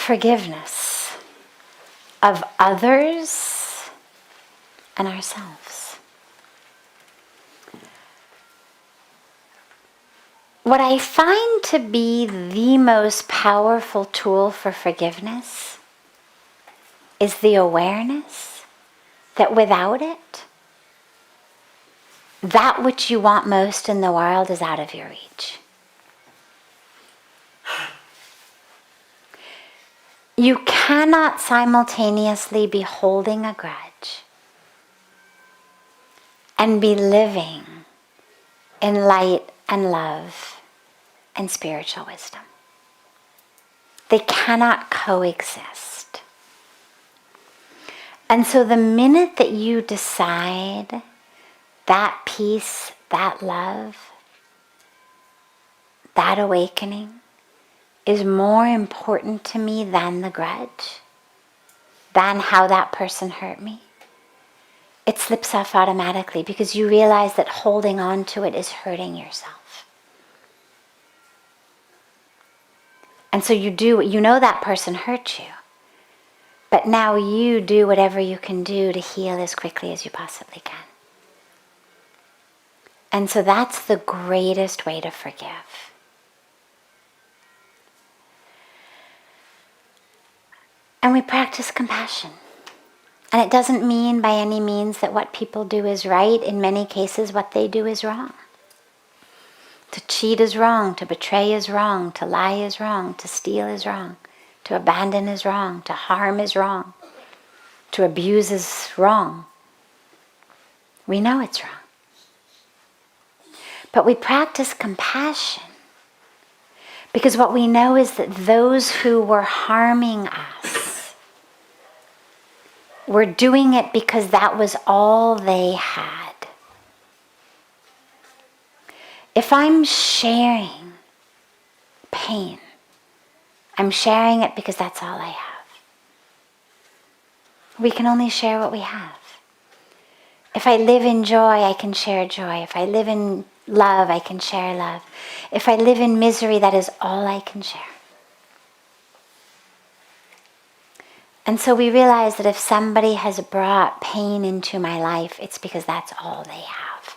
forgiveness of others and ourselves. What I find to be the most powerful tool for forgiveness is the awareness that without it, that which you want most in the world is out of your reach. You cannot simultaneously be holding a grudge and be living in light and love and spiritual wisdom. They cannot coexist. And so the minute that you decide that peace, that love, that awakening is more important to me than the grudge, than how that person hurt me, it slips off automatically because you realize that holding on to it is hurting yourself. And so you know that person hurt you, but now you do whatever you can do to heal as quickly as you possibly can. And so that's the greatest way to forgive. And we practice compassion. And it doesn't mean by any means that what people do is right. In many cases, what they do is wrong. To cheat is wrong, to betray is wrong, to lie is wrong, to steal is wrong, to abandon is wrong, to harm is wrong, to abuse is wrong. We know it's wrong. But we practice compassion because what we know is that those who were harming us were doing it because that was all they had. If I'm sharing pain, I'm sharing it because that's all I have. We can only share what we have. If I live in joy, I can share joy. If I live in love, I can share love. If I live in misery, that is all I can share. And so we realize that if somebody has brought pain into my life, it's because that's all they have.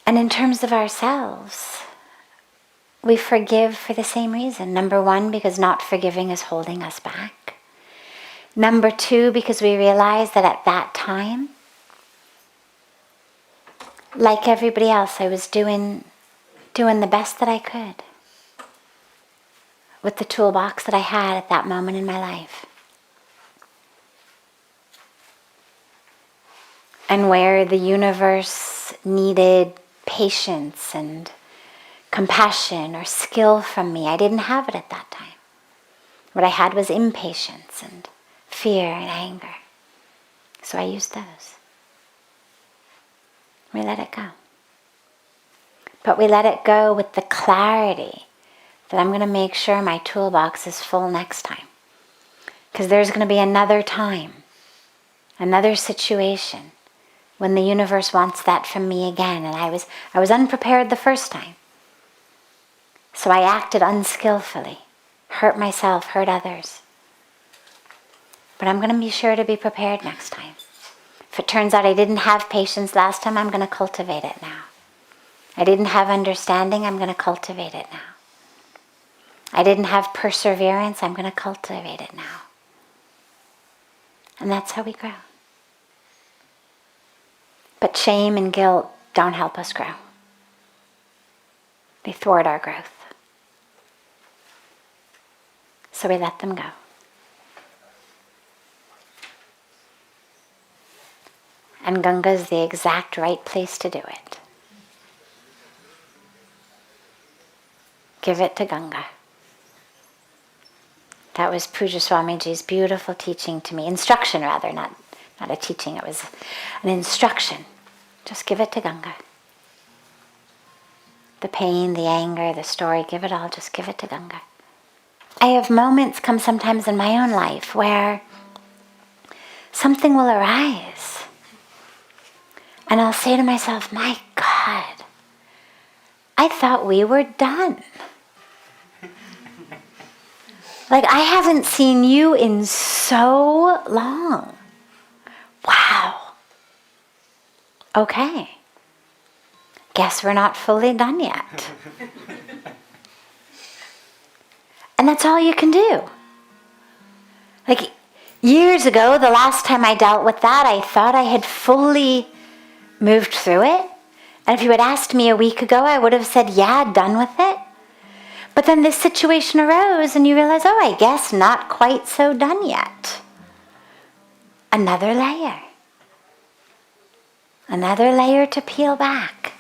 And in terms of ourselves, we forgive for the same reason. Number one, because not forgiving is holding us back. Number two, because we realize that at that time, like everybody else, I was doing the best that I could with the toolbox that I had at that moment in my life. And where the universe needed patience and compassion or skill from me, I didn't have it at that time. What I had was impatience and fear and anger. So I used those. We let it go. But we let it go with the clarity that I'm going to make sure my toolbox is full next time. Because there's going to be another time, another situation, when the universe wants that from me again. And I was unprepared the first time. So I acted unskillfully, hurt myself, hurt others. But I'm going to be sure to be prepared next time. If it turns out I didn't have patience last time, I'm going to cultivate it now. I didn't have understanding, I'm going to cultivate it now. I didn't have perseverance, I'm going to cultivate it now. And that's how we grow. But shame and guilt don't help us grow. They thwart our growth. So we let them go. And Ganga is the exact right place to do it. Give it to Ganga. That was Puja Swamiji's beautiful teaching to me. Instruction rather, not a teaching. It was an instruction. Just give it to Ganga. The pain, the anger, the story, give it all. Just give it to Ganga. I have moments come sometimes in my own life where something will arise. And I'll say to myself, my God, I thought we were done. Like, I haven't seen you in so long. Wow. Okay. Guess we're not fully done yet. And that's all you can do. Like, years ago, the last time I dealt with that, I thought I had fully moved through it. And if you had asked me a week ago, I would have said, yeah, done with it. But then this situation arose and you realize, oh, I guess not quite so done yet. Another layer. Another layer to peel back.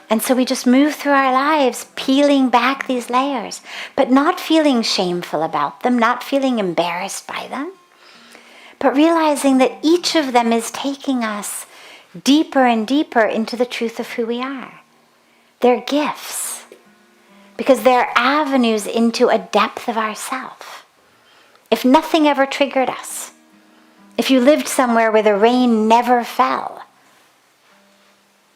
And so we just move through our lives peeling back these layers, but not feeling shameful about them, not feeling embarrassed by them, but realizing that each of them is taking us deeper and deeper into the truth of who we are. They're gifts, because they're avenues into a depth of ourself. If nothing ever triggered us, if you lived somewhere where the rain never fell,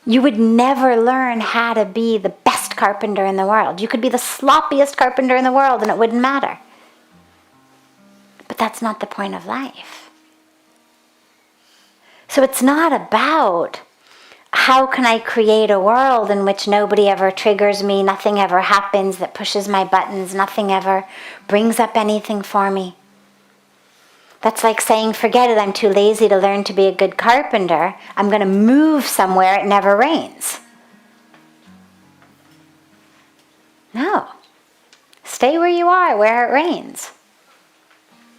you would never learn how to be the best carpenter in the world. You could be the sloppiest carpenter in the world and it wouldn't matter. But that's not the point of life. So it's not about how can I create a world in which nobody ever triggers me, nothing ever happens that pushes my buttons, nothing ever brings up anything for me. That's like saying, forget it, I'm too lazy to learn to be a good carpenter. I'm going to move somewhere it never rains. No. Stay where you are, where it rains.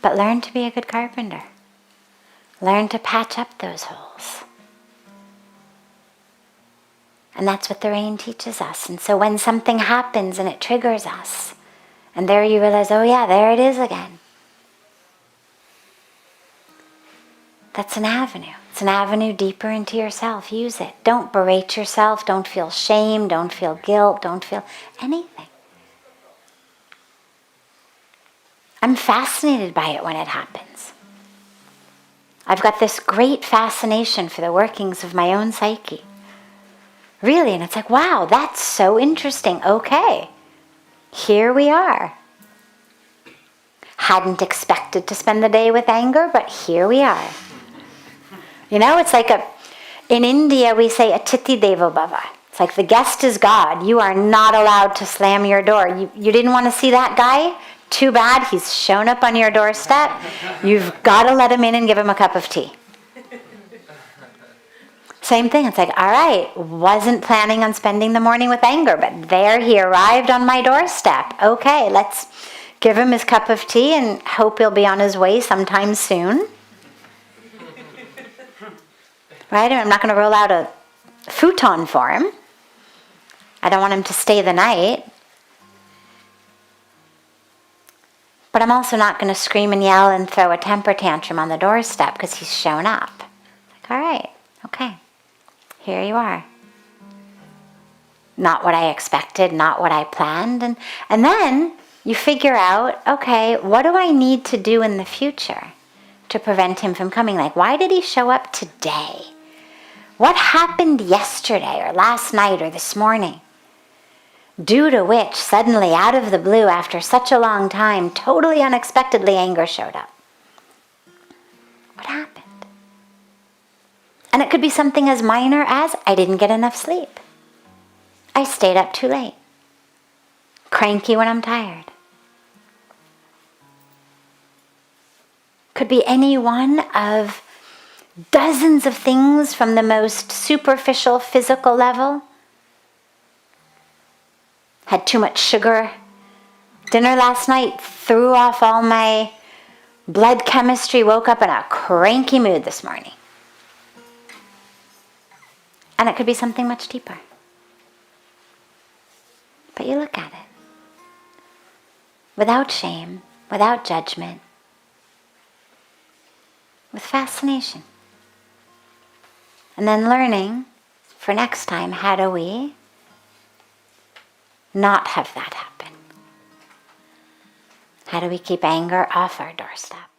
But learn to be a good carpenter. Learn to patch up those holes. And that's what the rain teaches us. And so when something happens and it triggers us, and there you realize, oh yeah, there it is again. That's an avenue. It's an avenue deeper into yourself. Use it. Don't berate yourself. Don't feel shame. Don't feel guilt. Don't feel anything. I'm fascinated by it when it happens. I've got this great fascination for the workings of my own psyche. Really, and it's like, wow, that's so interesting. Okay, here we are. Hadn't expected to spend the day with anger, but here we are. You know, it's like in India we say Atiti Devo Bhava. It's like the guest is God. You are not allowed to slam your door. You didn't want to see that guy? Too bad, he's shown up on your doorstep. You've got to let him in and give him a cup of tea. Same thing, it's like, all right, wasn't planning on spending the morning with anger, but there he arrived on my doorstep. Okay, let's give him his cup of tea and hope he'll be on his way sometime soon. Right? I'm not going to roll out a futon for him. I don't want him to stay the night. But I'm also not going to scream and yell and throw a temper tantrum on the doorstep because he's shown up. Like, all right, okay, here you are. Not what I expected, not what I planned. And then you figure out, okay, what do I need to do in the future to prevent him from coming? Like, why did he show up today? What happened yesterday or last night or this morning? Due to which, suddenly, out of the blue, after such a long time, totally unexpectedly, anger showed up. What happened? And it could be something as minor as, I didn't get enough sleep. I stayed up too late. Cranky when I'm tired. Could be any one of dozens of things from the most superficial physical level. Had too much sugar. Dinner last night threw off all my blood chemistry. Woke up in a cranky mood this morning. And it could be something much deeper. But you look at it. Without shame, without judgment. With fascination. And then learning for next time, how do we not have that happen? How do we keep anger off our doorstep?